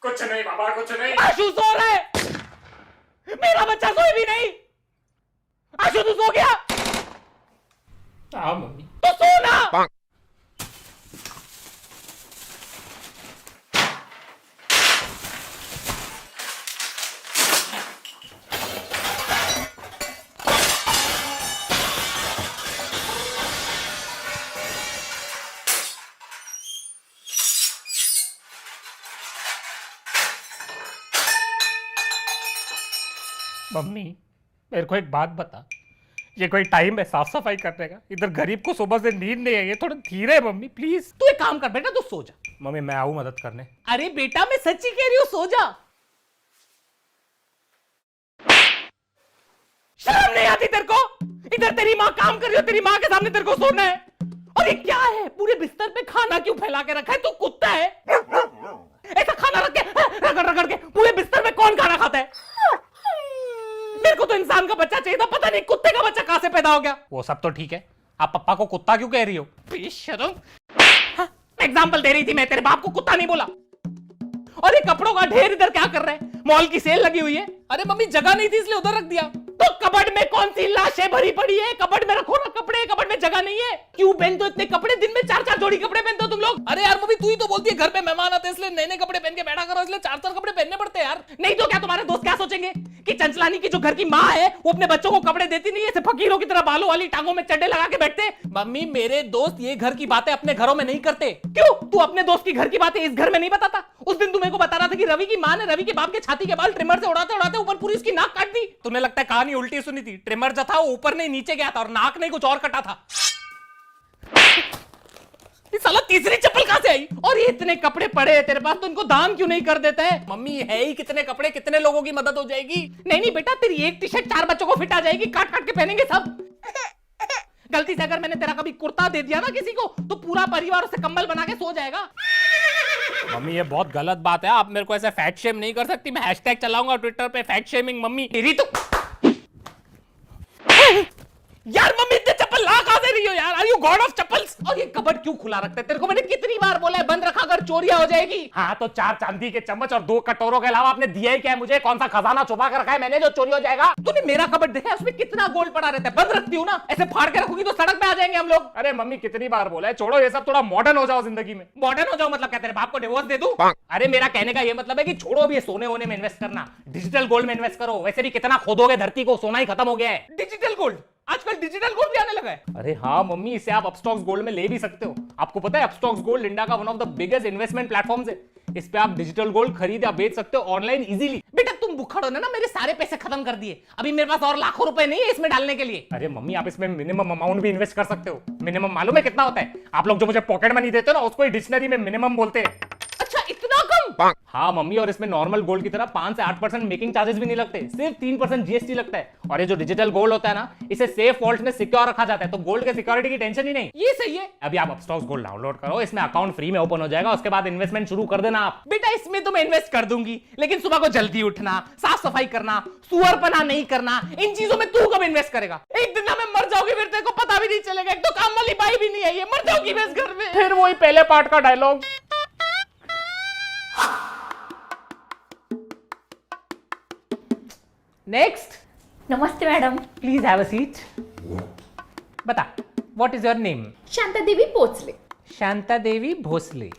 कुछ नहीं बाबा, कुछ नहीं। आशु सो रहा है, मेरा बच्चा सोए भी नहीं। आशु तू सो गया? हाँ मम्मी। तो सो ना। मम्मी मेरे को एक बात बता, ये कोई टाइम है साफ सफाई करने का? इधर गरीब को सुबह से नींद नहीं आई है, थोड़ा धीरे मम्मी प्लीज। तू एक काम कर बेटा, तू सो जा। मम्मी मैं आऊं मदद करने? अरे बेटा मैं सच्ची कह रही हूं, सो जा। शर्म नहीं आती तेरे को? इधर तेरी माँ काम कर रही हो, तेरी माँ के सामने तेरे को सोना है। और ये क्या है, पूरे बिस्तर पे खाना क्यों फैला के रखा है? तू कुत्ता है? ऐसा खाना रख के रगड़ रगड़ के पूरे बिस्तर में कौन खाना खाता है? मेरे को तो इंसान का बच्चा चाहिए था, पता नहीं कुत्ते का बच्चा कहां से पैदा हो गया। वो सब तो ठीक है, आप पप्पा को कुत्ता क्यों कह रही हो? बेशर्म। एग्जाम्पल दे रही थी मैं, तेरे बाप को कुत्ता नहीं बोला। और ये कपड़ों का ढेर इधर क्या कर रहे हैं? मॉल की सेल लगी हुई है। अरे मम्मी जगह नहीं थी इसलिए उधर रख दिया। तो कबर्ड में कौन सी लाशें भरी पड़ी है? कबर्ड में रखो ना कपड़े, कबर्ड में जगह नहीं है। क्यों पहनते हो इतने कपड़े? दिन में 4-4 जोड़ी कपड़े पहनते हो तुम लोग। अरे यार मम्मी तू ही तो बोलती है घर पे मेहमान आते हैं इसलिए नए नए कपड़े पहन के बैठा करो, इसलिए 4-4 कपड़े पहनने पड़ते हैं यार। नहीं तो क्या तुम्हारे दोस्त क्या सोचेंगे कि चंचलानी की जो घर की माँ है वो अपने बच्चों को कपड़े देती नहीं है, ऐसे फकीरों की तरह बालों वाली टांगों में चड्डे लगा के बैठते। मम्मी मेरे दोस्त ये घर की बातें अपने घरों में नहीं करते। क्यों? तू अपने दोस्त की घर की बातें इस घर में नहीं बताता? उस दिन तू मेरे को बता रहा था कि रवि की माँ ने रवि के बाप के छाती के बाल ट्रिमर से उड़ाते उड़ाते ऊपर पूरी उसकी नाक काट दी। तुम्हें लगता है कहानी उल्टी सुनी थी? ट्रिमर जो था वो ऊपर नहीं नीचे गया था और नाक नहीं कुछ और कटा था। ये साला तीसरी चप्पल कहां से आई? और ये इतने कपड़े पड़े हैं तेरे पास, तो इनको दान क्यों नहीं कर देता है? मम्मी है ही कितने कपड़े, कितने लोगों की मदद हो जाएगी। नहीं नहीं बेटा, तेरी एक टी शर्ट 4 बच्चों को फिट आ जाएगी, काट काट के पहनेंगे सब। गलती से अगर मैंने तेरा कभी कुर्ता दे दिया ना किसी को, तो पूरा परिवार उसे कंबल बना के सो जाएगा। मम्मी ये बहुत गलत बात है, आप मेरे को ऐसे फैट शेम नहीं कर सकती। मैं हैशटैग चलाऊंगा ट्विटर पे, फैट शेमिंग मम्मी। तेरी तो यार मम्मी इतने चप्पल ला कहां से रही हो यार? Are you god of chappals? और ये कबर्ड क्यों खुला रखता है? तेरे को मैंने कितनी बार बोला है बंद रखा कर, चोरियां हो जाएगी। हाँ तो 4 चांदी के चम्मच और 2 कटोरों के अलावा आपने दिया ही क्या है मुझे? कौन सा खजाना छुपा कर रखा है मैंने जो चोरी हो जाएगा? तूने मेरा कबर्ड देखा है? उसमें कितना गोल्ड पड़ा रहता है। बंद रखती हूँ ना, ऐसे फाड़ के रखूंगी तो सड़क पे आ जाएंगे हम लोग। अरे मम्मी कितनी बार बोला है, छोड़ो ये सब, थोड़ा मॉडर्न हो जाओ जिंदगी में। मॉडर्न हो जाओ मतलब क्या? तेरे बाप को डिवोर्स दे दूं? अरे मेरा कहने का ये मतलब है कि छोड़ो अभी सोने होने में इन्वेस्ट करना, डिजिटल गोल्ड में इन्वेस्ट करो। वैसे भी कितना खोदोगे धरती को, सोना ही खत्म हो गया है। Digital gold? आजकल डिजिटल गोल्ड भी आने लगा है। अरे हाँ मम्मी, इसे आप अपस्टॉक्स गोल्ड में ले भी सकते हो। आपको पता है अपस्टॉक्स गोल्ड इंडिया का one of the biggest investment platforms है। इस पे आप डिजिटल गोल्ड खरीद या बेच सकते हो ऑनलाइन इजीली। बेटा तुम बुखड़ो ना, मेरे सारे पैसे खत्म कर दिए। अभी मेरे पास और लाखों रुपए नहीं है इसमें डालने के लिए। अरे मम्मी आप इसमें मिनिमम अमाउंट भी इन्वेस्ट कर सकते हो। मिनिमम मालूम है कितना होता है? आप लोग जो मुझे पॉकेट मनी देते हो ना, उसको डिक्शनरी में मिनिमम बोलते हैं। अच्छा इतना कम? हाँ मम्मी, और इसमें नॉर्मल गोल्ड की तरह 5 से 8% मेकिंग चार्जेस भी नहीं लगते, सिर्फ 3% जीएसटी लगता है। और ये जो डिजिटल गोल्ड होता है ना, इसे सेफ वॉल्ट में सिक्योर रखा जाता है, तो गोल्ड के सिक्योरिटी की टेंशन ही नहीं। ये सही है। अभी आप अपस्टॉक्स गोल्ड डाउनलोड करो, इसमें अकाउंट फ्री में ओपन हो जाएगा, उसके बाद इन्वेस्टमेंट शुरू कर देना आप। बेटा इसमें तो मैं इन्वेस्ट कर दूंगी, लेकिन सुबह को जल्दी उठना, साफ सफाई करना, सुअरपना नहीं करना, इन चीजों में तू कब इन्वेस्ट करेगा? एक दिन ना मैं मर जाऊंगी, फिर तेरे को पता भी नहीं चलेगा। एक तो काम वाली बाई भी नहीं आई है, मर जाऊंगी मैं इस घर में। फिर वही पहले पार्ट का डायलॉग। नेक्स्ट। नमस्ते madam. Please have a seat. बता, what is your name? Shanta Devi Pochle. Shanta देवी भोसले।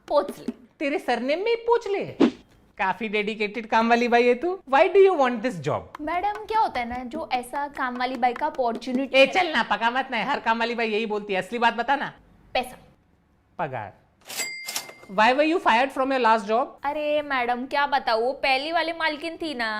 पोचले। तेरे सरनेम में ही पूछ ले। काफी डेडिकेटेड काम वाली बाई है तू। Why do you want this job? Madam क्या होता है ना, जो ऐसा काम वाली बाई का अपॉर्चुनिटी। ए चल ना, पका मत ना, हर काम वाली बाई यही बोलती है। असली बात बता ना। पैसा। पगार। Why were you fired from your last job? अरे मैडम क्या बताऊँ, वो पहली वाली मालकिन थी ना,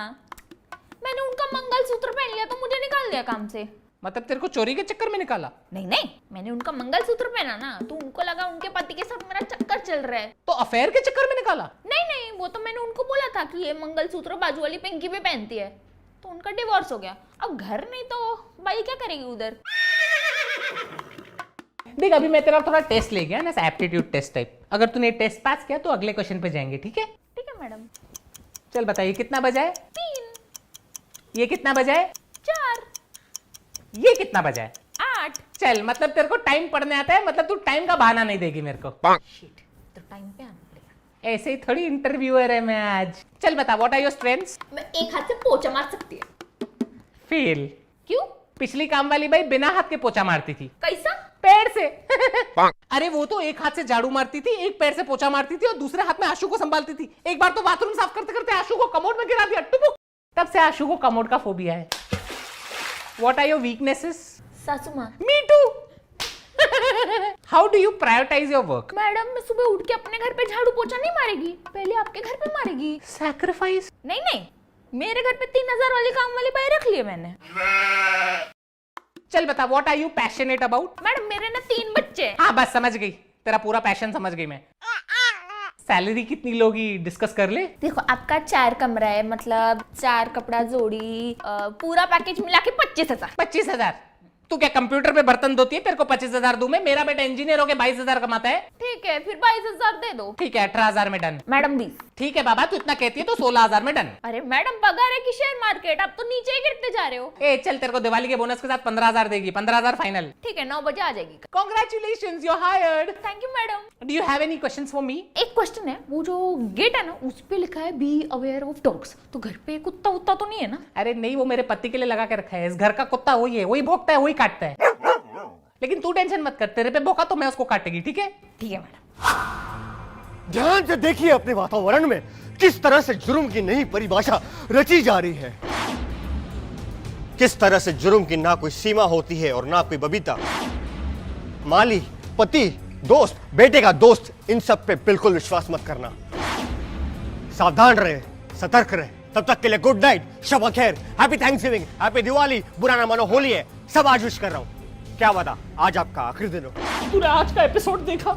मैंने उनका मंगलसूत्र पहन लिया तो मुझे निकाल दिया काम से। मतलब तेरे को चोरी के चक्कर में निकाला? नहीं नहीं, मैंने उनका मंगलसूत्र पहना ना, तो उनको लगा उनके पति के साथ मेरा चक्कर चल रहा है, तो अफेयर के चक्कर में निकाला? नहीं नहीं, वो तो मैंने उनको बोला था कि ये मंगलसूत्र बाजू वाली पिंकी भी पहनती है, तो उनका डिवोर्स हो गया। अब घर नहीं तो बाई क्या करेगी उधर। देख अभी मैं तेरा थोड़ा टेस्ट ले गया ना, एप्टीट्यूड टेस्ट टाइप। अगर तूने टेस्ट पास किया तो अगले क्वेश्चन पे जाएंगे, ठीक है? ठीक है मैडम। चल बताइए कितना बजा है? 3। ये कितना बजा है? 4। ये कितना बजा है? 8। चल मतलब तेरे को टाइम पढ़ने आता है, मतलब तू टाइम का बहाना नहीं देगी मेरे को। शिट, तो टाइम पे आना पड़ेगा। ऐसे ही थोड़ी इंटरव्यूअर है मैं आज। चल बता, व्हाट आर योर स्ट्रेंथ्स? मैं एक हाथ से पोछा मार सकती है। फेल। क्यों? पिछली काम वाली बाई बिना हाथ के पोछा मारती थी। कैसा? पैर से। अरे वो तो एक हाथ से झाड़ू मारती थी, एक पैर से पोछा मारती थी और दूसरे हाथ में आशु को संभालती थी। एक बार तो बाथरूम साफ करते करते आशु को कमोड में गिरा दिया, टुपुक। तब से आशु को कमोड का फोबिया है। What are your weaknesses? सासू माँ। Me too. How do you prioritise your work? Madam मैं सुबह उठ के अपने घर पे झाड़ू पोछा नहीं मारेगी, पहले आपके घर पे मारेगी। सैक्रिफाइस? नहीं नहीं, मेरे घर पे 3000 वाली काम वाली बाई रख लिए मैंने। चल बता, what are you passionate about? Madam मेरे ना 3 बच्चे हैं। हाँ बस समझ गई, तेरा पूरा पैशन समझ गई मैं। सैलरी कितनी लोगी डिस्कस कर ले। देखो आपका 4 कमरा है, मतलब 4 कपड़ा जोड़ी, पूरा पैकेज मिला के 25,000। 25,000? तू क्या कंप्यूटर पे बर्तन धोती है, तेरे को 25,000 दूं मैं? मेरा बेटा इंजीनियर होके 22,000 कमाता है। ठीक है फिर 22,000 दे दो। ठीक है 18,000 में डन। मैडम 20। ठीक है बाबा, तू इतना कहती है तो 16,000 में डन। अरे मैडम पगार है कि शेयर मार्केट, आप तो नीचे ही गिरते जा रहे हो। ए चल, तेरे को दिवाली के बोनस के साथ 15,000 देगी। 15,000 फाइनल। ठीक है 9 बजे आ जाएगी। Congratulations, you're hired. Thank you madam. Do you have any questions for me? एक क्वेश्चन है, वो जो गेट है ना उस पे लिखा है बी अवेयर ऑफ डॉग्स, तो घर पे कुत्ता उत्ता तो नहीं है ना? अरे नहीं, वो मेरे पति के लिए लगा के रखा है। इस घर का कुत्ता वही है, वही भौंकता है, वही काटता है। लेकिन तू टेंशन मत कर, तेरे पे भौंका तो मैं उसको काटेगी। ठीक है? ठीक है मैडम। ध्यान से देखिए अपने वातावरण में किस तरह से जुर्म की नई परिभाषा रची जा रही है। किस तरह से जुर्म की ना कोई सीमा होती है और ना कोई बबीता। माली, पति, दोस्त, बेटे का दोस्त, इन सब पे बिल्कुल विश्वास मत करना। सावधान रहे, सतर्क रहे। तब तक के लिए गुड नाइट, शब खैर, हैप्पी थैंक्सगिविंग, हैप्पी दिवाली, बुरा ना मानो होली है, सब आज विश कर रहा हूं। क्या बता, आज आपका आखिरी दिन हो। तूने आज का एपिसोड देखा?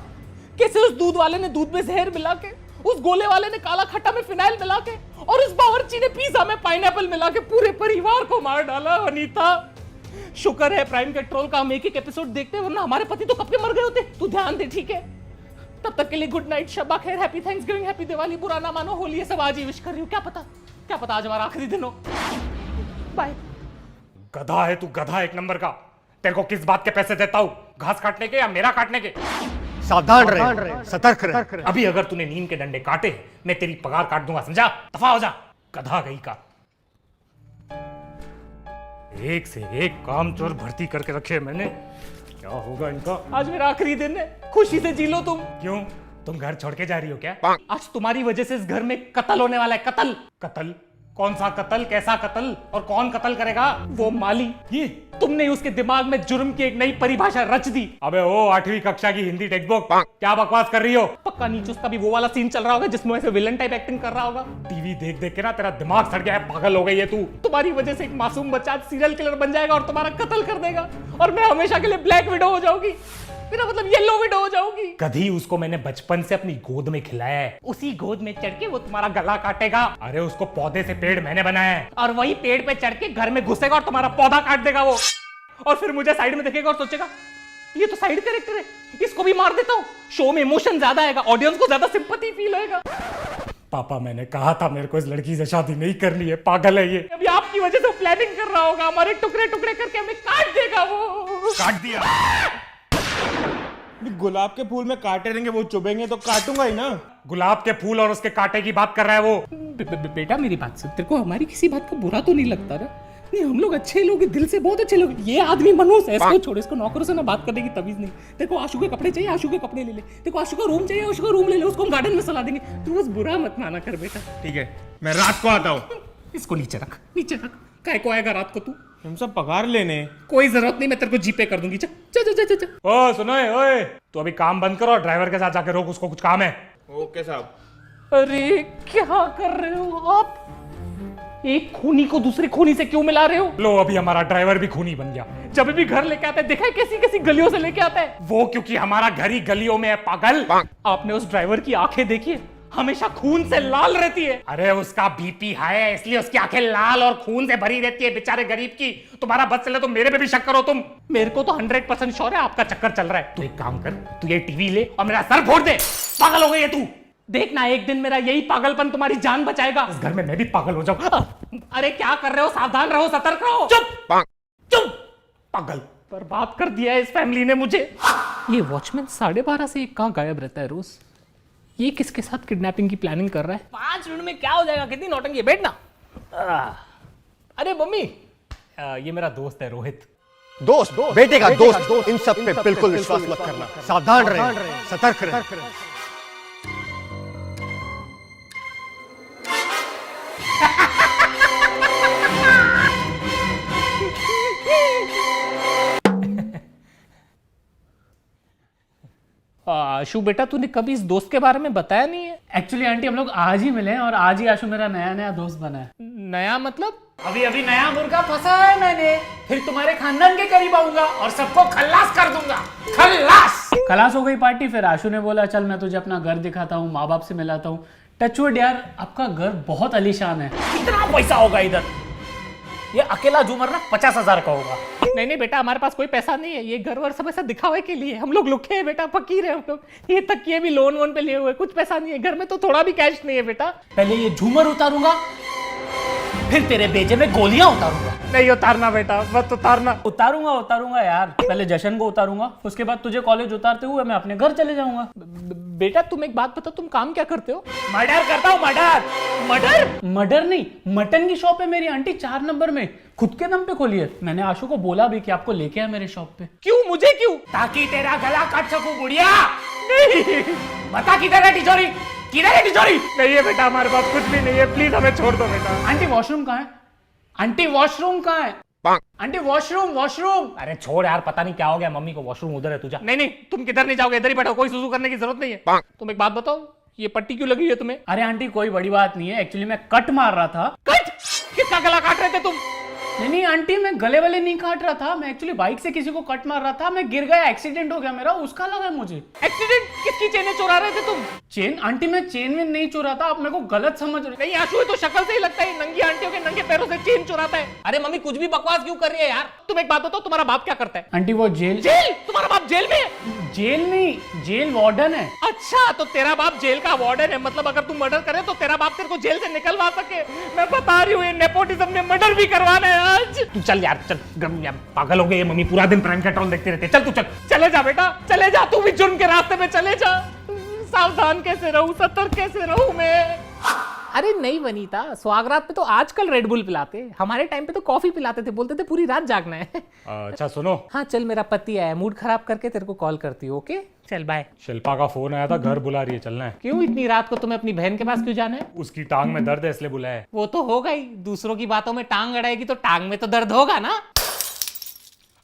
कैसे उस दूध वाले ने दूध में जहर मिला के, उस गोले वाले ने काला खट्टा में फिनाइल मिला के, और उस बावर्ची ने पिज्जा में पाइनएप्पल मिला के पूरे परिवार को मार डाला। अनीता शुक्र है प्राइम कंट्रोल का हम एक एक एपिसोड देखते, वरना हमारे पति तो कब के मर गए होते। तू ध्यान दे, ठीक है? तब तक के लिए गुड नाइट, शब्बा खैर, हैप्पी थैंक्सगिविंग, हैप्पी दिवाली, बुरा ना मानो होली है, सब आज ही विश कर रही हूँ। क्या पता आज हमारा आखिरी दिन हो। बाय। गधा है तू, गधा एक नंबर का। तेरे को किस बात के पैसे देता हूँ, घास काटने के या मेरा काटने के? सावधान रहे, सतर्क रहे। अभी अगर तूने नीम के डंडे काटे, मैं तेरी पगार काट दूंगा, समझा? दफा हो जा, गधा गई का। एक से एक कामचोर भर्ती करके रखे मैंने, क्या होगा इनका? आज मेरा आखिरी दिन है, खुशी से जी लो तुम। क्यों, तुम घर छोड़ के जा रही हो क्या? आज तुम्हारी वजह से इस घर में कत्ल होने वाला है। कत्ल। कत्ल? कौन सा कत्ल, कैसा कत्ल, और कौन कत्ल करेगा? वो माली, ये तुमने उसके दिमाग में जुर्म की एक नई परिभाषा रच दी। अबे ओ 8वीं कक्षा की हिंदी टेक्स्ट बुक, क्या बकवास कर रही हो? पक्का नीचे उसका भी वो वाला सीन चल रहा होगा जिसमें ऐसे विलन टाइप एक्टिंग कर रहा होगा। टीवी देख देख के ना तेरा दिमाग सड़ गया है, पागल हो गई है तू। तुम्हारी वजह से एक मासूम बच्चा सीरियल किलर बन जाएगा और तुम्हारा कत्ल कर देगा, और मैं हमेशा के लिए ब्लैक विडो हो जाऊंगी। मेरा मतलब येलो विडो हो जाऊंगी। कभी उसको मैंने बचपन से अपनी गोद में खिलाया है, उसी गोद में चढ़ के वो तुम्हारा गला काटेगा, अरे उसको पौधे से पेड़ मैंने बनाया है। और वही पेड़ पे चढ़ के घर में घुसेगा और तुम्हारा पौधा काट देगा वो, और फिर मुझे साइड में देखेगा और सोचेगा ये तो साइड कैरेक्टर है, इसको भी मार देता हूँ। शो में इमोशन ज्यादा आएगा, ऑडियंस को ज्यादा सिंपैथी फील होएगा। पापा मैंने कहा था मेरे को इस लड़की से शादी नहीं करनी है, पागल है ये। अभी आपकी वजह से प्लानिंग कर रहा होगा, हमारे टुकड़े टुकड़े करके हमें काट देगा वो। काट दिया। गुलाब के फूल में कांटे रहेंगे, वो चुभेंगे तो काटूंगा ही ना। गुलाब के फूल और उसके कांटे की बात कर रहा है वो। बेटा मेरी बात सुन, तेरे को हमारी किसी बात का बुरा तो नहीं लगता ना? नहीं, हम लोग अच्छे लोग, दिल से बहुत अच्छे लोग। ये आदमी मनोज है, इसको छोड़, इसको नौकरों से ना बात करने की तमीज नहीं। तेरे को आशु के कपड़े चाहिए, आशु के कपड़े ले ले। तेरे को आशु का रूम चाहिए, आशु का रूम ले ले, उसको हम गार्डन में सला देंगे। तू बस बुरा मत माना कर बेटा। ठीक है, मैं रात को आता हूँ। इसको नीचे रख, नीचे रख। काय को आएगा रात को तू? हम सब पगार लेने। कोई जरूरत नहीं, मैं तेरे को जीपे कर दूंगी। चल चल चल चल चल। ओ सुनो, ओए तू अभी काम बंद करो, ड्राइवर के साथ जाके रोक, उसको कुछ काम है। ओके साहब। अरे क्या कर रहे हो आप? एक खूनी को दूसरे खूनी से क्यों मिला रहे हो? लो अभी हमारा ड्राइवर भी खूनी बन गया। जब भी घर लेके आता है, देखा है कैसी कैसी गलियों से लेके आता है वो, क्योंकि हमारा घर ही गलियों में है, पागल। आपने उस ड्राइवर की आंखें देखी है? हमेशा खून से लाल रहती है। अरे उसका बीपी हाई है, इसलिए उसकी आंखें लाल और खून से भरी रहती है, बेचारे गरीब की। तुम्हारा बस चले तो मेरे पे भी शक करो तुम। मेरे को तो 100% श्योर है आपका चक्कर चल रहा है। तू एक काम कर, तू ये टीवी ले और मेरा सर फोड़ दे। पागल हो गई है तू। देखना एक दिन मेरा यही पागलपन तुम्हारी जान बचाएगा। इस घर में मैं भी पागल हो जाऊं। अरे क्या कर रहे हो? सावधान रहो, सतर्क रहो। चुप चुप, पागल। बर्बाद कर दिया है इस फैमिली ने मुझे। ये वॉचमैन 12:30 से कहाँ गायब रहता है रोज? ये किसके साथ किडनैपिंग की प्लानिंग कर रहा है? 5 मिनट में क्या हो जाएगा? कितनी नौटंकी है, बैठना। अरे मम्मी, ये मेरा दोस्त है रोहित। दोस्त बेटे का दोस्त, इन सब पे बिल्कुल विश्वास मत करना, सावधान रहे, सतर्क रहे। आशु बेटा, तूने कभी इस दोस्त के बारे में बताया नहीं है। एक्चुअली आंटी हम लोग आज ही मिले हैं और आज ही आशु मेरा नया नया दोस्त बना है। नया मतलब? अभी अभी नया मुर्गा फंसा है मैंने, फिर तुम्हारे खानदान के करीब आऊंगा और सबको खल्लास कर दूंगा। खल्लास खलास हो गई पार्टी। फिर आशु ने बोला चल मैं तुझे अपना घर दिखाता हूँ, माँ बाप से मिलाता हूँ। टचवुड यार, आपका घर बहुत आलीशान है। कितना पैसा होगा इधर? ये अकेला झूमर ना 50,000 का होगा। नहीं बेटा, हमारे पास कोई पैसा नहीं है। ये घर वर सब ऐसा दिखावे के लिए। हम लोग लुखे हैं बेटा, फकीर है हम लोग। ये तक ये भी लोन वोन पे लिए हुए, कुछ पैसा नहीं है घर में, तो थोड़ा भी कैश नहीं है बेटा। पहले ये झूमर उतारूंगा, फिर तेरे बेजे में गोलियां उतारूंगा। नहीं उतारना बेटा, मत उतारना। उतारूंगा यार। पहले जशन को उतारूंगा, उसके बाद तुझे कॉलेज उतारते हुए मैं अपने घर चले जाऊंगा। बेटा तुम एक बात बताओ, तुम काम क्या करते हो? मर्डर करता हूँ। मर्डर नहीं, मटन की शॉप है मेरी आंटी 4 नंबर में, खुद के दम पे खोली है। मैंने आशु को बोला भी कि आपको लेके आए मेरे शॉप पे। क्यों? मुझे क्यों? ताकि तेरा गला काट सकूं बुढ़िया। नहीं बता किधर है तिजोरी? किधर है तिजोरी? नहीं है बेटा, हमारे पास कुछ भी नहीं है, प्लीज हमें छोड़ दो बेटा। आंटी वॉशरूम कहाँ है? आंटी वॉशरूम कहाँ है? Aunty washroom. अरे छोड़ यार, पता नहीं क्या हो गया मम्मी को। वॉशरूम उधर है, तुझा। नहीं तुम किधर नहीं जाओगे, इधर ही बैठो, कोई सुसु करने की जरूरत नहीं है। तुम एक बात बताओ, ये पट्टी क्यों लगी है तुम्हें? अरे आंटी कोई बड़ी बात नहीं है, एक्चुअली मैं कट मार रहा था। कट? किसका गला काट रहे थे तुम? नहीं आंटी, मैं गले वाले नहीं काट रहा था, मैं एक्चुअली बाइक से किसी को कट मार रहा था। मैं गिर गया, एक्सीडेंट हो गया मेरा, उसका लगा मुझे। एक्सीडेंट? किसकी चेनें चुरा रहे थे तुम? चेन? आंटी मैं चेन में नहीं चुरा था, आप मेरे को गलत समझ रहे। नहीं आशु, तो शक्ल से ही लगता है नंगी आंटियों के नंगे पैरों से चेन चुराता है। अरे मम्मी कुछ भी बकवास क्यों कर रही है यार? तुम एक बात बताओ, तुम्हारा बाप क्या करता है? आंटी वो जेल तुम्हारा बाप जेल में है? जेल नहीं, जेल वार्डन है। अच्छा, तो तेरा बाप जेल का वार्डन है। मतलब अगर तुम मर्डर करे तो तेरा बाप तेरे को जेल से निकलवा सके। मैं बता रही हूँ, ये नेपोटिज्म ने मर्डर भी करवाना है आज। तू चल यार, चल। यार पागल हो गए ये मम्मी, पूरा दिन प्राइम पेट्रोल देखते रहते। चल तू चल, चले जा बेटा, चले जा। तू भी जुर्म के रास्ते में चले जा। सावधान कैसे रहूं, सतर्क कैसे रहूं मैं? अरे नहीं वनीता, स्वागरात पे तो आजकल रेड बुल पिलाते, हमारे टाइम पे तो कॉफी पिलाते थे, बोलते थे पूरी रात जागना है। अच्छा सुनो, हाँ चल, मेरा पति आया, मूड खराब करके तेरे को कॉल करती हूँ। ओके चल बाय। शिल्पा का फोन आया था, घर बुला रही है, चलना है। क्यों इतनी रात को तुम्हें अपनी बहन के पास क्यों जाना है? उसकी टांग में दर्द है इसलिए बुलाया है। वो तो होगा ही, दूसरों की बातों में टांग अड़ाएगी तो टांग में तो दर्द होगा ना।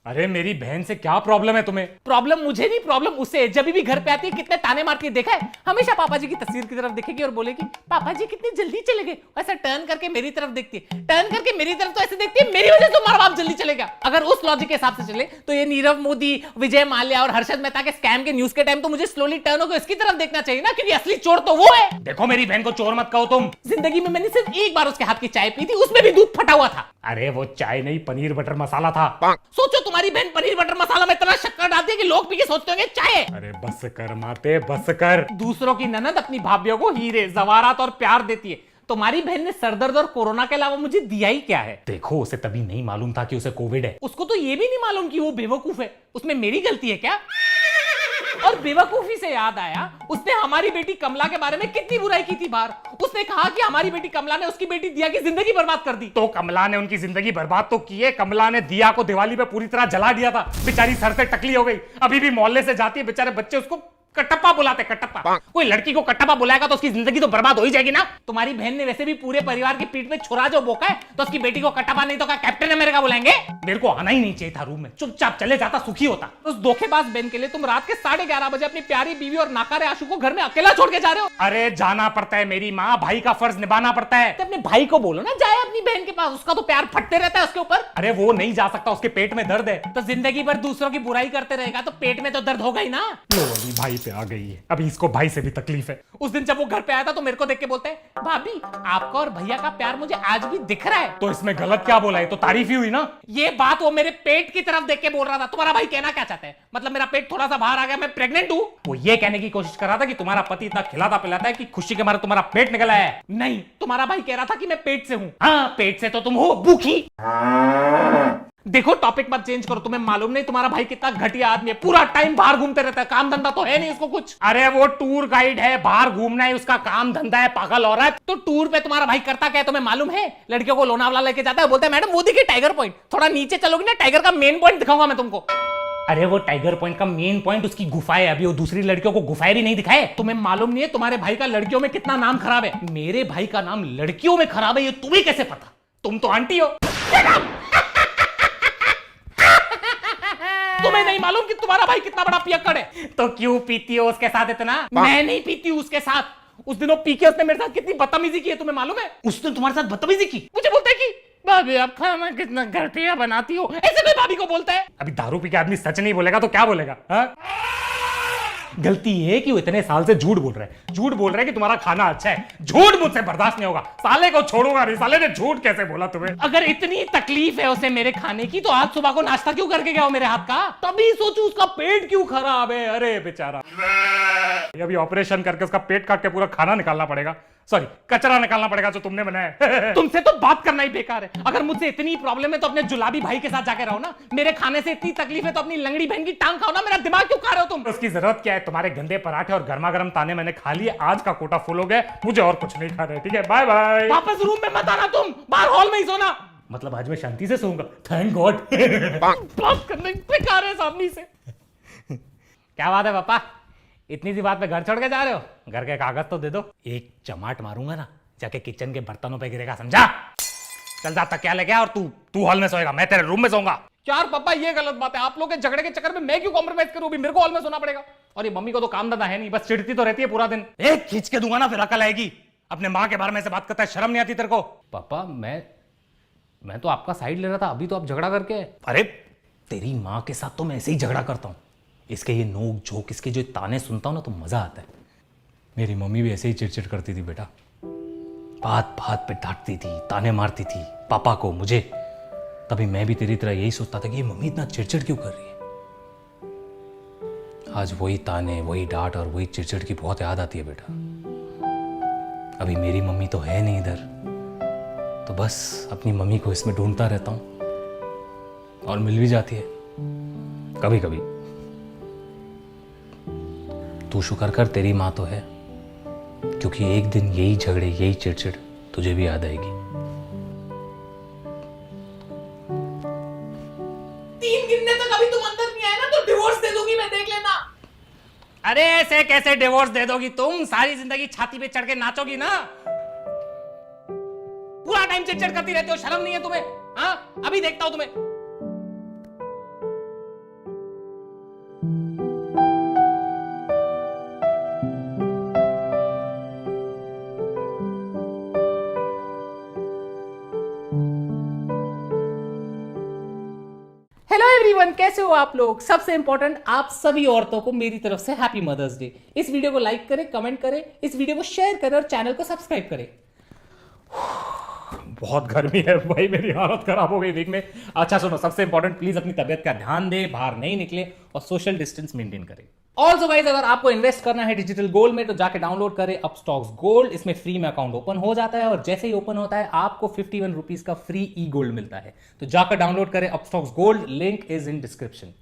अरे मेरी बहन से क्या प्रॉब्लम है तुम्हें? प्रॉब्लम मुझे नहीं, प्रॉब्लम उसे। जब भी घर पे आती है कितने ताने मारती है, देखा है? हमेशा पापा जी की तस्वीर की तरफ देखेगी और बोलेगी पापा जी कितनी जल्दी चले गए। ऐसा टर्न करके मेरी तरफ देखती है, टर्न करके मेरी तरफ, तो ऐसे देखती है मेरी वजह से तुम्हारा बाप जल्दी चलेगा। अगर उस लॉजिक के हिसाब से चले तो ये नीरव मोदी, विजय माल्या और हर्षद मेहता के स्कैम के न्यूज के टाइम तो मुझे स्लोली टर्न होकर इसकी तरफ देखना चाहिए ना, क्योंकि असली चोर तो वो है। देखो मेरी बहन को चोर मत कहो तुम। जिंदगी में मैंने सिर्फ एक बार उसके हाथ की चाय पी थी, उसमें भी दूध फटा हुआ था। अरे वो चाय नहीं, पनीर बटर मसाला था। सोचो तुम्हारी बहन पनीर बटर मसाला में इतना शक्कर डालती है कि लोग पी के सोचते होंगे चाय है। अरे बस कर माते, बस कर। दूसरों की ननद अपनी भाभियों को हीरे जवारात और प्यार देती है। तुम्हारी बहन ने सरदर्द और कोरोना के अलावा मुझे दिया ही क्या है? देखो उसे तभी नहीं मालूम था कि उसे कोविड है। उसको तो ये भी नहीं मालूम कि वो बेवकूफ है। उसमें मेरी गलती है क्या? और बेवकूफी से याद आया, उसने हमारी बेटी कमला के बारे में कितनी बुराई की थी बाहर। उसने कहा कि हमारी बेटी कमला ने उसकी बेटी दिया की जिंदगी बर्बाद कर दी। तो कमला ने उनकी जिंदगी बर्बाद तो की है। कमला ने दिया को दिवाली पे पूरी तरह जला दिया था, बेचारी सर से टकली हो गई। अभी भी मोहल्ले से जाती है, बेचारे बच्चे उसको कटप्पा बुलाते, कटप्पा। कोई लड़की को कटप्पा बुलाएगा तो उसकी जिंदगी तो बर्बाद हो ही जाएगी ना। तुम्हारी बहन ने वैसे भी पूरे परिवार की पीठ पे छुरा जो बोका है, तो उसकी बेटी को कटप्पा नहीं तो क्या कैप्टन अमेरिका बुलाएंगे? मेरे को आना ही नहीं चाहिए था रूम में, चुपचाप चले जाता, सुखी होता। उस धोखेबाज बहन के लिए तुम रात के 11:30 बजे अपनी प्यारी बीवी और नाकारे आशु को घर में अकेला छोड़ के जा रहे हो। अरे जाना पड़ता है मेरी माँ, भाई का फर्ज निभाना पड़ता है। तो अपने भाई को बोलो ना जाए अपनी बहन के पास, उसका तो प्यार फटते रहता है उसके ऊपर। अरे वो नहीं जा सकता, उसके पेट में दर्द है। तो जिंदगी भर दूसरों की बुराई करते रहेगा तो पेट में तो दर्द होगा ही ना। लो अभी भाई पे आ गई है, अभी इसको भाई से भी तकलीफ है। उस दिन जब वो घर पे आया था तो मेरे को देख के बोलते हैं भाभी आपका और भैया का प्यार मुझे आज भी दिख रहा है। तो इसमें गलत क्या बोला है? तो तारीफ ही हुई ना। ये बात वो मेरे पेट की तरफ देख के बोल रहा था। तुम्हारा भाई कहना क्या चाहता है? मतलब मेरा पेट थोड़ा सा बाहर आ गया, मैं प्रेग्नेंट हूं? वो ये कहने की कोशिश कर रहा था कि तुम्हारा पति इतना खिलाता पिलाता है कि खुशी के मारे तुम्हारा पेट निकला है। नहीं, तुम्हारा भाई कह रहा था कि मैं पेट से हूं। हाँ पेट से तो तुम हो भूखी। देखो टॉपिक मत चेंज करो, तुम्हें मालूम नहीं तुम्हारा भाई कितना घटिया आदमी है, पूरा टाइम बाहर घूमते रहता है, काम धंधा तो है नहीं इसको कुछ। अरे वो टूर गाइड है, बाहर घूमना है उसका काम धंधा है, पागल औरत। तो टूर पे तुम्हारा भाई करता क्या है तुम्हें मालूम है? लड़कियों को लोनावला लेके जाता है, बोलता है मैडम वो देखिए टाइगर पॉइंट, थोड़ा नीचे चलोगी ना टाइगर का मेन पॉइंट दिखाऊंगा मैं तुमको। अरे वो टाइगर पॉइंट का मेन पॉइंट उसकी गुफा है, अभी वो दूसरी लड़कियों को गुफाएं भी नहीं दिखाए। तुम्हें मालूम नहीं है तुम्हारे भाई का लड़कियों में कितना नाम खराब है? मेरे भाई का नाम लड़कियों में खराब है, ये तुम्हें कैसे पता? तुम तो आंटी हो। तुम्हें नहीं मालूम कि तुम्हारा भाई कितना बड़ा पियक्कड़ है? तो क्यों पीती हो उसके साथ इतना? मैं नहीं पीती हूं उसके साथ। उस दिनों पी के उसने मेरे साथ कितनी बदतमीजी की है तुम्हें मालूम है? उसने तुम्हारे साथ बदतमीजी की? मुझे बोलता है कि भाभी आप खाना कितना घटिया बनाती हो, ऐसे कोई भाभी को बोलता है? अभी दारू पी के आदमी सच नहीं बोलेगा तो क्या बोलेगा? हाँ? गलती ये है कि वो इतने साल से झूठ बोल रहा है, झूठ बोल रहा है कि तुम्हारा खाना अच्छा है। झूठ मुझसे बर्दाश्त नहीं होगा, साले को छोड़ूंगा नहीं। साले ने झूठ कैसे बोला तुम्हें? अगर इतनी तकलीफ है उसे मेरे खाने की तो आज सुबह को नाश्ता क्यों करके गया हो मेरे हाथ का? तभी सोचू उसका पेट क्यों खराब है। अरे बेचारा, अभी ऑपरेशन करके उसका पेट काट के पूरा खाना निकालना पड़ेगा, सॉरी कचरा निकालना पड़ेगा जो तुमने बनाया। तुमसे तो बात करना ही बेकार है। अगर मुझसे इतनी प्रॉब्लम है तो अपने जुलाबी भाई के साथ जाके रहो ना। मेरे खाने से इतनी तकलीफ है तो अपनी लंगड़ी बहन की टांग खाओ ना। मेरा दिमाग क्यों खा रहे हो तुम? उसकी जरूरत क्या है? तुम्हारे गंदे पराठे और गर्मा गर्म ताने मैंने खा लिए, आज का कोटा फुल हो गया, मुझे और कुछ नहीं खाना है। ठीक है, बाय बाय। वापस रूम में मत आना, तुम बाहर हॉल में ही सोना। मतलब आज मैं शांति से सोऊंगा, थैंक गॉड। बात करने बेकार है इस आदमी से। क्या बात है पापा, इतनी सी बात पे घर छोड़ के जा रहे हो? घर के कागज तो दे दो। एक चमाट मारूंगा ना, जाके किचन के बर्तनों पे गिरेगा, समझा? चल जा तकिया लेके आ और तू हॉल में सोएगा, मैं तेरे रूम में सोऊंगा। यार पापा ये गलत बात है, आप लोग के झगड़े के चक्कर में मैं क्यों कॉम्प्रोमाइज करूं? अभी मेरे को हॉल में सोना पड़ेगा। और ये मम्मी को तो काम धंधा है नहीं, बस चिढ़ती तो रहती है पूरा दिन। एक खींच के दूंगा ना फिर अकल आएगी। अपने माँ के बारे में से बात करता है, शर्म नहीं आती तेरे को? पापा मैं तो आपका साइड ले रहा था, अभी तो आप झगड़ा करके। अरे तेरी माँ के साथ तो मैं ऐसे ही झगड़ा करता हूँ, इसके ये नोक झोंक, इसके जो ताने सुनता हूँ ना तो मजा आता है। मेरी मम्मी भी ऐसे ही चिड़चिड़ करती थी बेटा, बात बात पे डांटती थी, ताने मारती थी पापा को, मुझे। तभी मैं भी तेरी तरह यही सोचता था कि ये मम्मी इतना चिड़चिड़ क्यों कर रही है। आज वही ताने, वही डांट और वही चिड़चिड़ की बहुत याद आती है बेटा। अभी मेरी मम्मी तो है नहीं इधर, तो बस अपनी मम्मी को इसमें ढूंढता रहता हूँ और मिल भी जाती है कभी कभी। तू शुक्र कर तेरी माँ तो है, क्योंकि एक दिन यही झगड़े, यही चिड़चिड़ तुझे भी याद आएगी। 3 गिनने तक अभी तुम अंदर नहीं आए ना तो डिवोर्स दे दूंगी मैं, देख लेना। अरे ऐसे कैसे डिवोर्स दे दोगी तुम? सारी जिंदगी छाती पे चढ़ के नाचोगी ना। पूरा टाइम चिड़चिड़ करती रहते हो, शर्म नहीं है तुम्हें? हाँ अभी देखता हूं तुम्हें। हेलो एवरीवन, कैसे हो आप लोग? सबसे इंपॉर्टेंट, आप सभी औरतों को मेरी तरफ से हैप्पी मदर्स डे। इस वीडियो को लाइक करें, कमेंट करें, इस वीडियो को शेयर करें और चैनल को सब्सक्राइब करें। बहुत गर्मी है भाई, मेरी हालत खराब हो गई वीक में। अच्छा सुनो, सबसे इंपॉर्टेंट, प्लीज अपनी तबियत का ध्यान दे, बाहर नहीं निकले और सोशल डिस्टेंस मेंटेन करें। ऑल्सो गाइस, अगर आपको इन्वेस्ट करना है डिजिटल गोल्ड में तो जाके डाउनलोड करें अपस्टॉक्स गोल्ड। इसमें फ्री में अकाउंट ओपन हो जाता है और जैसे ही ओपन होता है आपको 51 रुपीज का फ्री ई गोल्ड मिलता है। तो जाकर डाउनलोड करें Upstox gold, link is in description.